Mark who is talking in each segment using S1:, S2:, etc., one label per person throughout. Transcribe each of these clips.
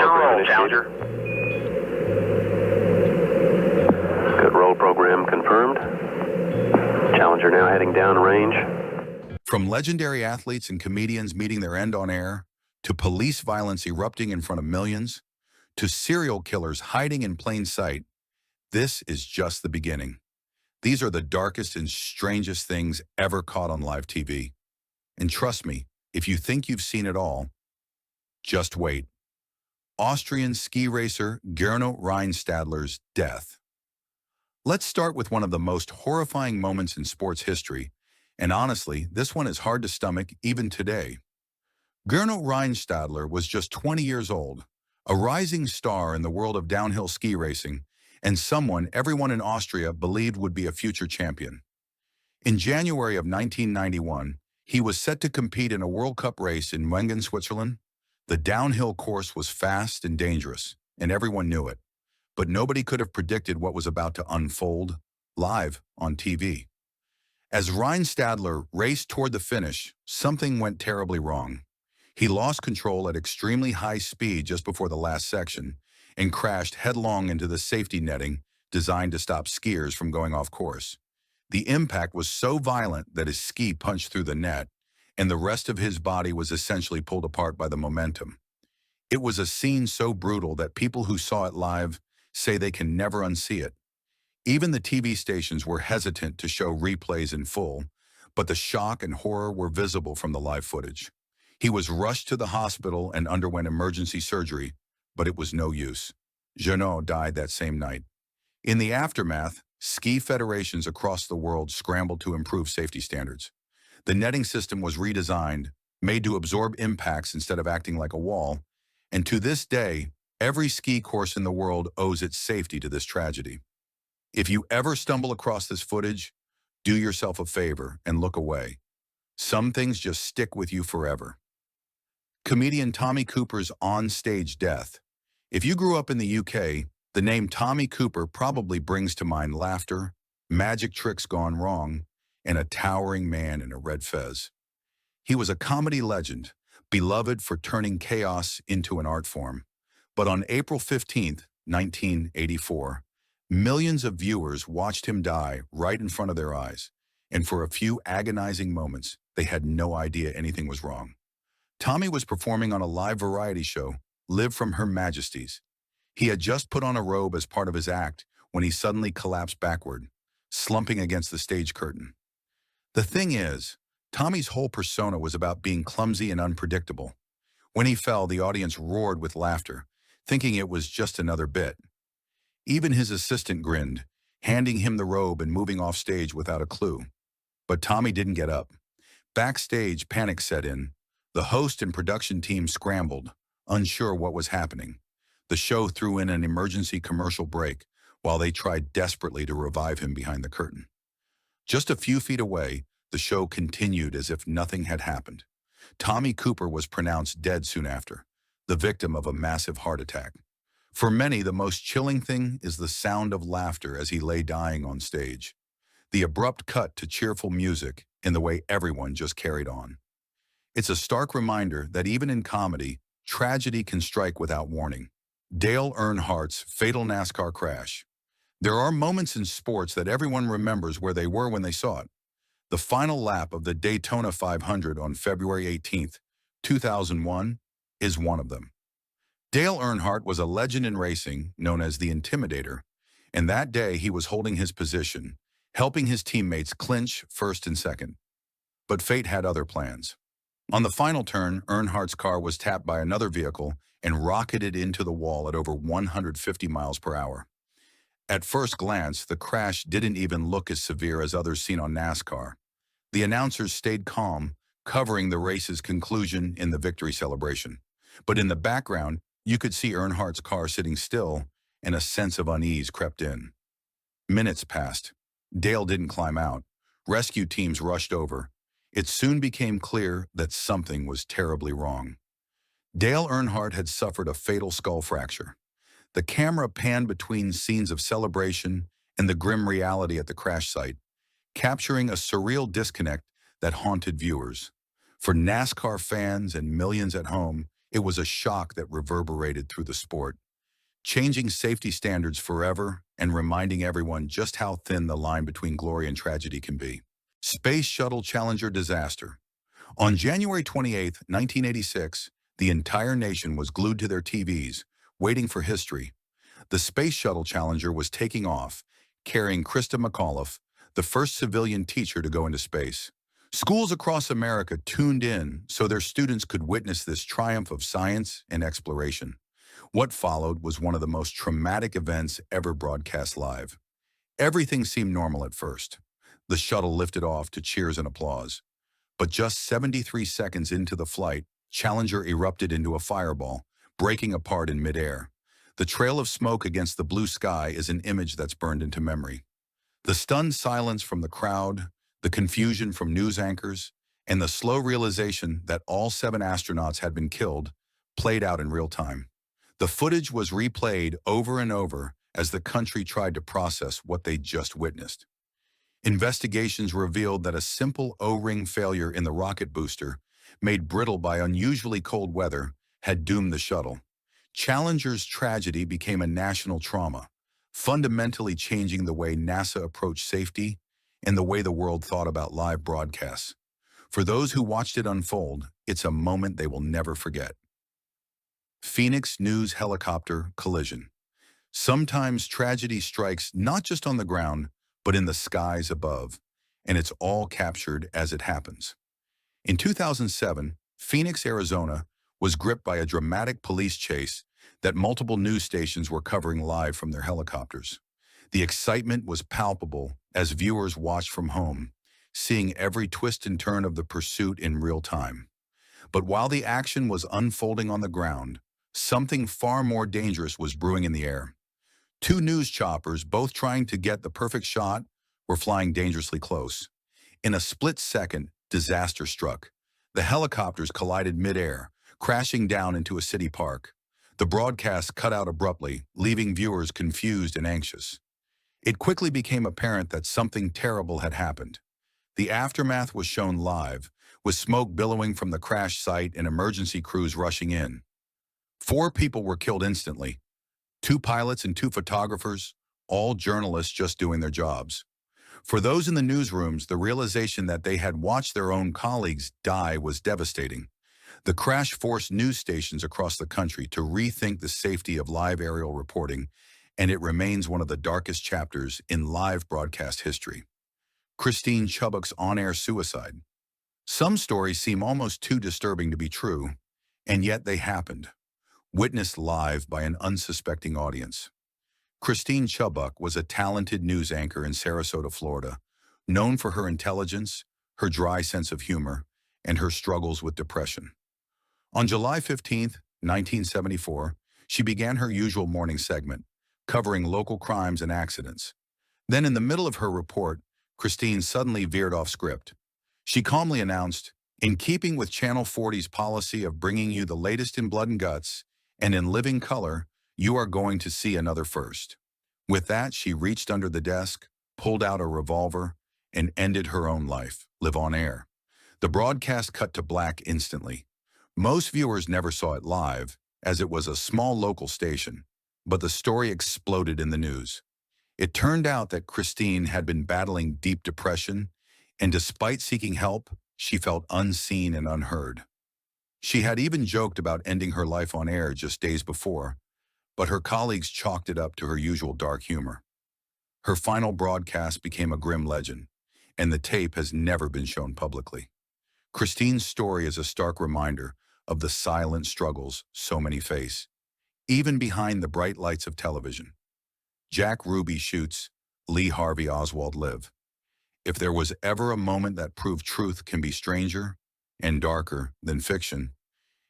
S1: program Challenger. Good roll program confirmed. Challenger now heading downrange.
S2: From legendary athletes and comedians meeting their end on air, to police violence erupting in front of millions, to serial killers hiding in plain sight, this is just the beginning. These are the darkest and strangest things ever caught on live TV. And trust me, if you think you've seen it all, just wait. Austrian ski racer Gernot Rheinstadler's death. Let's start with one of the most horrifying moments in sports history, and honestly, this one is hard to stomach even today. Gernot Rheinstadler was just 20 years old, a rising star in the world of downhill ski racing, and someone everyone in Austria believed would be a future champion. In January of 1991, he was set to compete in a World Cup race in Wengen, Switzerland. The downhill course was fast and dangerous, and everyone knew it. But nobody could have predicted what was about to unfold live on TV. As Rheinstadler raced toward the finish, something went terribly wrong. He lost control at extremely high speed just before the last section and crashed headlong into the safety netting designed to stop skiers from going off course. The impact was so violent that his ski punched through the net, and the rest of his body was essentially pulled apart by the momentum. It was a scene so brutal that people who saw it live say they can never unsee it. Even the TV stations were hesitant to show replays in full, but the shock and horror were visible from the live footage. He was rushed to the hospital and underwent emergency surgery, but it was no use. Gernot died that same night. In the aftermath, ski federations across the world scrambled to improve safety standards. The netting system was redesigned, made to absorb impacts instead of acting like a wall, and to this day, every ski course in the world owes its safety to this tragedy. If you ever stumble across this footage, do yourself a favor and look away. Some things just stick with you forever. Comedian Tommy Cooper's on-stage death. If you grew up in the UK, the name Tommy Cooper probably brings to mind laughter, magic tricks gone wrong, and a towering man in a red fez. He was a comedy legend, beloved for turning chaos into an art form. But on April 15, 1984, millions of viewers watched him die right in front of their eyes, and for a few agonizing moments, they had no idea anything was wrong. Tommy was performing on a live variety show, Live from Her Majesties. He had just put on a robe as part of his act when he suddenly collapsed backward, slumping against the stage curtain. The thing is, Tommy's whole persona was about being clumsy and unpredictable. When he fell, the audience roared with laughter, thinking it was just another bit. Even his assistant grinned, handing him the robe and moving off stage without a clue. But Tommy didn't get up. Backstage, panic set in. The host and production team scrambled, unsure what was happening. The show threw in an emergency commercial break while they tried desperately to revive him behind the curtain. Just a few feet away, the show continued as if nothing had happened. Tommy Cooper was pronounced dead soon after, the victim of a massive heart attack. For many, the most chilling thing is the sound of laughter as he lay dying on stage. The abrupt cut to cheerful music and the way everyone just carried on. It's a stark reminder that even in comedy, tragedy can strike without warning. Dale Earnhardt's fatal NASCAR crash. There are moments in sports that everyone remembers where they were when they saw it. The final lap of the Daytona 500 on February 18, 2001, is one of them. Dale Earnhardt was a legend in racing, known as the Intimidator, and that day he was holding his position, helping his teammates clinch first and second. But fate had other plans. On the final turn, Earnhardt's car was tapped by another vehicle and rocketed into the wall at over 150 miles per hour. At first glance, the crash didn't even look as severe as others seen on NASCAR. The announcers stayed calm, covering the race's conclusion in the victory celebration. But in the background, you could see Earnhardt's car sitting still, and a sense of unease crept in. Minutes passed. Dale didn't climb out. Rescue teams rushed over. It soon became clear that something was terribly wrong. Dale Earnhardt had suffered a fatal skull fracture. The camera panned between scenes of celebration and the grim reality at the crash site, capturing a surreal disconnect that haunted viewers. For NASCAR fans and millions at home, It was a shock that reverberated through the sport, changing safety standards forever and reminding everyone just how thin the line between glory and tragedy can be. Space Shuttle Challenger disaster. On January 28, 1986, the entire nation was glued to their TVs, waiting for history. The Space Shuttle Challenger was taking off, carrying Krista McAuliffe, the first civilian teacher to go into space. Schools across America tuned in so their students could witness this triumph of science and exploration. What followed was one of the most traumatic events ever broadcast live. Everything seemed normal at first. The shuttle lifted off to cheers and applause. But just 73 seconds into the flight, Challenger erupted into a fireball, breaking apart in midair. The trail of smoke against the blue sky is an image that's burned into memory. The stunned silence from the crowd, the confusion from news anchors, and the slow realization that all 7 astronauts had been killed played out in real time. The footage was replayed over and over as the country tried to process what they'd just witnessed. Investigations revealed that a simple O-ring failure in the rocket booster, made brittle by unusually cold weather, had doomed the shuttle. Challenger's tragedy became a national trauma, fundamentally changing the way NASA approached safety and the way the world thought about live broadcasts. For those who watched it unfold, it's a moment they will never forget. Phoenix News helicopter collision. Sometimes tragedy strikes not just on the ground, but in the skies above, and it's all captured as it happens. In 2007, Phoenix, Arizona, was gripped by a dramatic police chase that multiple news stations were covering live from their helicopters. The excitement was palpable as viewers watched from home, seeing every twist and turn of the pursuit in real time. But while the action was unfolding on the ground, something far more dangerous was brewing in the air. 2 news choppers, both trying to get the perfect shot, were flying dangerously close. In a split second, disaster struck. The helicopters collided midair, crashing down into a city park. The broadcast cut out abruptly, leaving viewers confused and anxious. It quickly became apparent that something terrible had happened. The aftermath was shown live, with smoke billowing from the crash site and emergency crews rushing in. 4 people were killed instantly. 2 pilots and 2 photographers, all journalists just doing their jobs. For those in the newsrooms, the realization that they had watched their own colleagues die was devastating. The crash forced news stations across the country to rethink the safety of live aerial reporting, and it remains one of the darkest chapters in live broadcast history. Christine Chubbuck's on-air suicide. Some stories seem almost too disturbing to be true, and yet they happened, witnessed live by an unsuspecting audience. Christine Chubbuck was a talented news anchor in Sarasota, Florida, known for her intelligence, her dry sense of humor, and her struggles with depression. On July 15, 1974, she began her usual morning segment, covering local crimes and accidents. Then in the middle of her report, Christine suddenly veered off script. She calmly announced, "In keeping with Channel 40's policy of bringing you the latest in blood and guts, and in living color, you are going to see another first." With that, she reached under the desk, pulled out a revolver, and ended her own life, live on air. The broadcast cut to black instantly. Most viewers never saw it live, as it was a small local station, but the story exploded in the news. It turned out that Christine had been battling deep depression, and despite seeking help, she felt unseen and unheard. She had even joked about ending her life on air just days before, but her colleagues chalked it up to her usual dark humor. Her final broadcast became a grim legend, and the tape has never been shown publicly. Christine's story is a stark reminder of the silent struggles so many face, even behind the bright lights of television. Jack Ruby shoots, Lee Harvey Oswald live. If there was ever a moment that proved truth can be stranger and darker than fiction,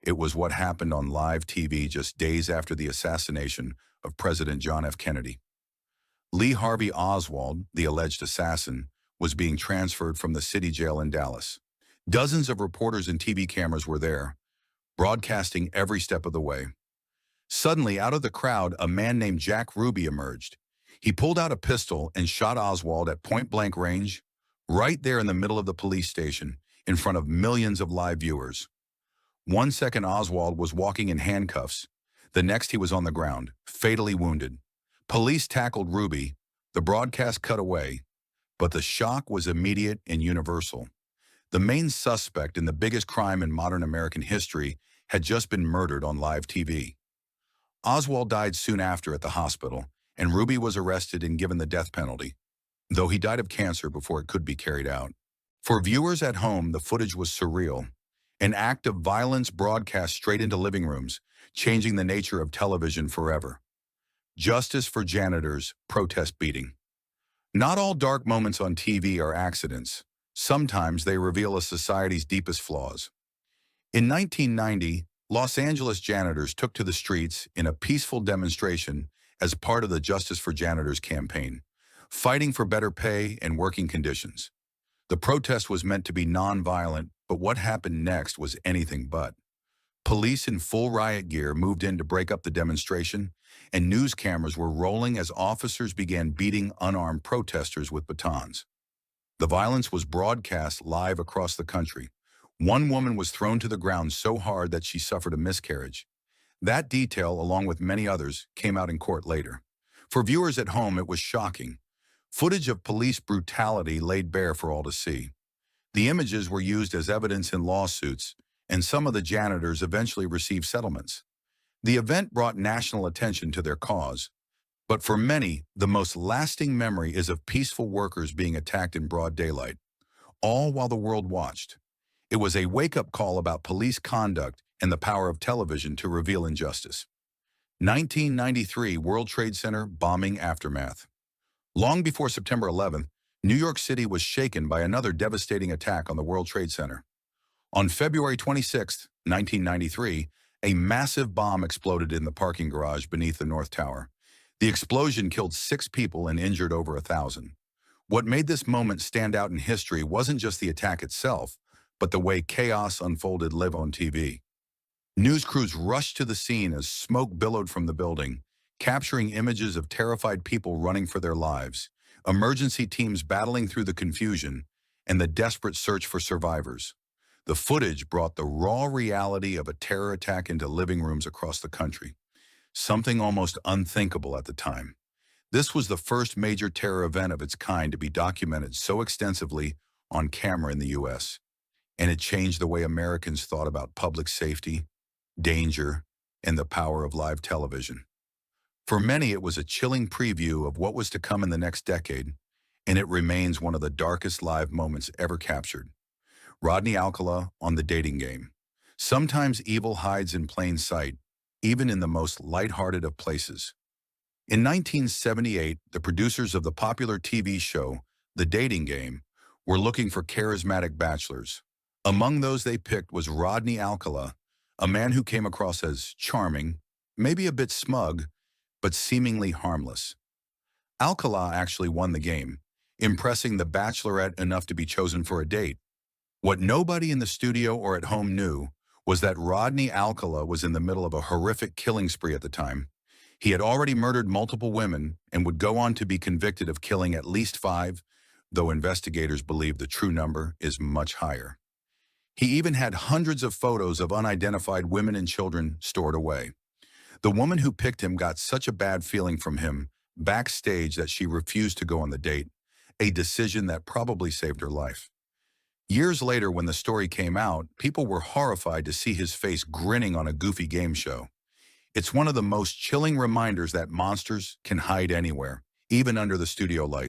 S2: it was what happened on live TV just days after the assassination of President John F. Kennedy. Lee Harvey Oswald, the alleged assassin, was being transferred from the city jail in Dallas. Dozens of reporters and TV cameras were there, broadcasting every step of the way. Suddenly, out of the crowd, a man named Jack Ruby emerged. He pulled out a pistol and shot Oswald at point-blank range, right there in the middle of the police station, in front of millions of live viewers. One second Oswald was walking in handcuffs. The next he was on the ground, fatally wounded. Police tackled Ruby. The broadcast cut away. But the shock was immediate and universal. The main suspect in the biggest crime in modern American history had just been murdered on live TV. Oswald died soon after at the hospital, and Ruby was arrested and given the death penalty, though he died of cancer before it could be carried out. For viewers at home, the footage was surreal. An act of violence broadcast straight into living rooms, changing the nature of television forever. Justice for janitors, protest beating. Not all dark moments on TV are accidents. Sometimes they reveal a society's deepest flaws. In 1990, Los Angeles janitors took to the streets in a peaceful demonstration as part of the Justice for Janitors campaign, fighting for better pay and working conditions. The protest was meant to be non-violent, but what happened next was anything but. Police in full riot gear moved in to break up the demonstration, and news cameras were rolling as officers began beating unarmed protesters with batons. The violence was broadcast live across the country. One woman was thrown to the ground so hard that she suffered a miscarriage. That detail, along with many others, came out in court later. For viewers at home, it was shocking. Footage of police brutality laid bare for all to see. The images were used as evidence in lawsuits, and some of the janitors eventually received settlements. The event brought national attention to their cause. But for many, the most lasting memory is of peaceful workers being attacked in broad daylight, all while the world watched. It was a wake-up call about police conduct and the power of television to reveal injustice. 1993 World Trade Center bombing aftermath. Long before September 11th, New York City was shaken by another devastating attack on the World Trade Center. On February 26, 1993, a massive bomb exploded in the parking garage beneath the North Tower. The explosion killed 6 people and injured over 1,000. What made this moment stand out in history wasn't just the attack itself, but the way chaos unfolded live on TV. News crews rushed to the scene as smoke billowed from the building, capturing images of terrified people running for their lives, emergency teams battling through the confusion, and the desperate search for survivors. The footage brought the raw reality of a terror attack into living rooms across the country, something almost unthinkable at the time. This was the first major terror event of its kind to be documented so extensively on camera in the U.S., and it changed the way Americans thought about public safety, danger, and the power of live television. For many, it was a chilling preview of what was to come in the next decade, and it remains one of the darkest live moments ever captured. Rodney Alcala on The Dating Game. Sometimes evil hides in plain sight, even in the most lighthearted of places. In 1978, the producers of the popular TV show, The Dating Game, were looking for charismatic bachelors. Among those they picked was Rodney Alcala, a man who came across as charming, maybe a bit smug, but seemingly harmless. Alcala actually won the game, impressing the bachelorette enough to be chosen for a date. What nobody in the studio or at home knew was that Rodney Alcala was in the middle of a horrific killing spree at the time. He had already murdered multiple women and would go on to be convicted of killing at least 5, though investigators believe the true number is much higher. He even had hundreds of photos of unidentified women and children stored away. The woman who picked him got such a bad feeling from him backstage that she refused to go on the date, a decision that probably saved her life. Years later, when the story came out, people were horrified to see his face grinning on a goofy game show. It's one of the most chilling reminders that monsters can hide anywhere, even under the studio light.